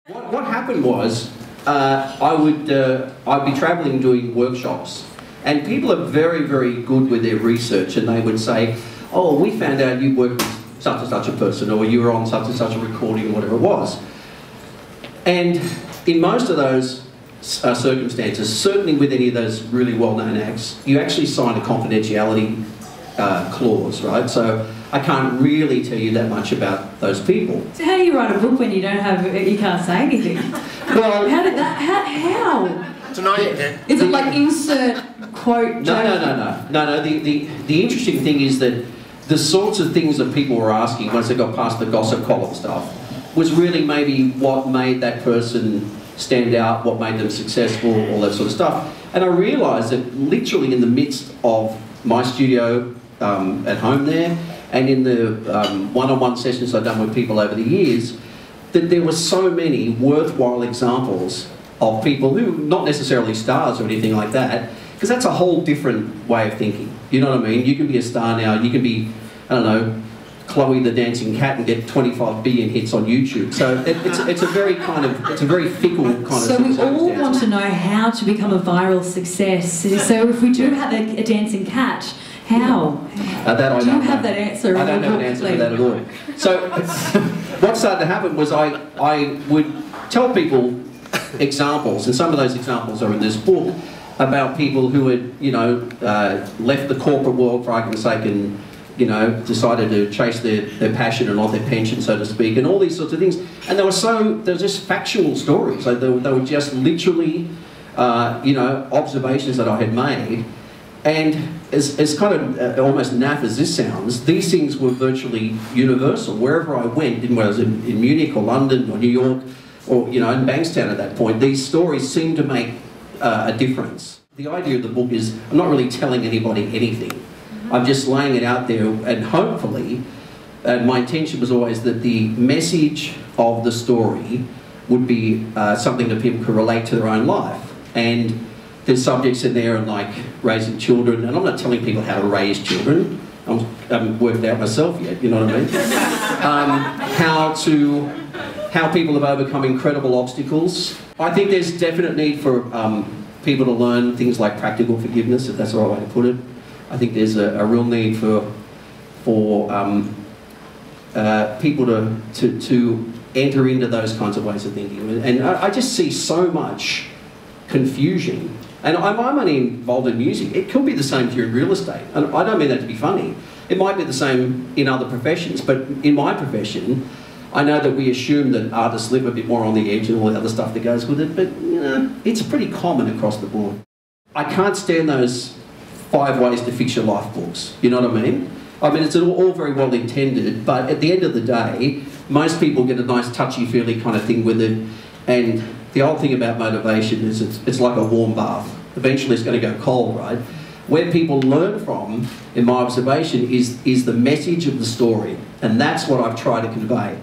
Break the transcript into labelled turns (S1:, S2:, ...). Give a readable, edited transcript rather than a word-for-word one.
S1: What happened was, I'd be travelling doing workshops, and people are very, very good with their research, and they would say, oh, we found out you worked with such and such a person, or you were on such and such a recording, or whatever it was. And in most of those circumstances, certainly with any of those really well-known acts, you actually sign a confidentiality clause, right? So I can't really tell you that much about those people.
S2: So how do you write a book when you don't have, you can't say anything?
S1: Well,
S2: how did that, how?
S3: Tonight you can.
S2: Is it like insert quote?
S1: No. The interesting thing is that the sorts of things that people were asking once they got past the gossip column stuff was really maybe what made that person stand out, what made them successful, all that sort of stuff. And I realised that literally in the midst of my studio at home there, and in the one-on-one sessions I've done with people over the years, that there were so many worthwhile examples of people who, not necessarily stars or anything like that, because that's a whole different way of thinking. You know what I mean? You can be a star now, you can be, I don't know, Chloe the Dancing Cat and get 25 billion hits on YouTube. So it's a very kind of, it's a very fickle kind of
S2: So we all want to know how to become a viral success. So if we do have a dancing cat, how?
S1: Do
S2: you have that answer?
S1: I don't have an answer for that at all. So what started to happen was I would tell people examples, and some of those examples are in this book, about people who had, you know, left the corporate world, for argument's sake, and, you know, decided to chase their passion and not their pension, so to speak, and all these sorts of things. And they were just factual stories. Like they were just literally, you know, observations that I had made. And as kind of almost naff as this sounds, these things were virtually universal. Wherever I went, whether I was in Munich or London or New York, or, you know, in Bankstown at that point, these stories seemed to make a difference. The idea of the book is I'm not really telling anybody anything. I'm just laying it out there, and hopefully, my intention was always that the message of the story would be something that people could relate to their own life. And there's subjects in there like raising children, and I'm not telling people how to raise children. I haven't worked out myself yet, you know what I mean? How people have overcome incredible obstacles. I think there's definite need for people to learn things like practical forgiveness, if that's the right way to put it. I think there's a real need for people to enter into those kinds of ways of thinking. And I just see so much confusion. And I'm only involved in music. It could be the same here in real estate. And I don't mean that to be funny. It might be the same in other professions, but in my profession, I know that we assume that artists live a bit more on the edge and all the other stuff that goes with it, but, you know, it's pretty common across the board. I can't stand those 5 ways to fix your life books, you know what I mean? I mean, it's all very well intended, but at the end of the day, most people get a nice touchy-feely kind of thing with it, and the old thing about motivation is it's like a warm bath. Eventually it's going to go cold, right? Where people learn from, in my observation, is the message of the story, and that's what I've tried to convey.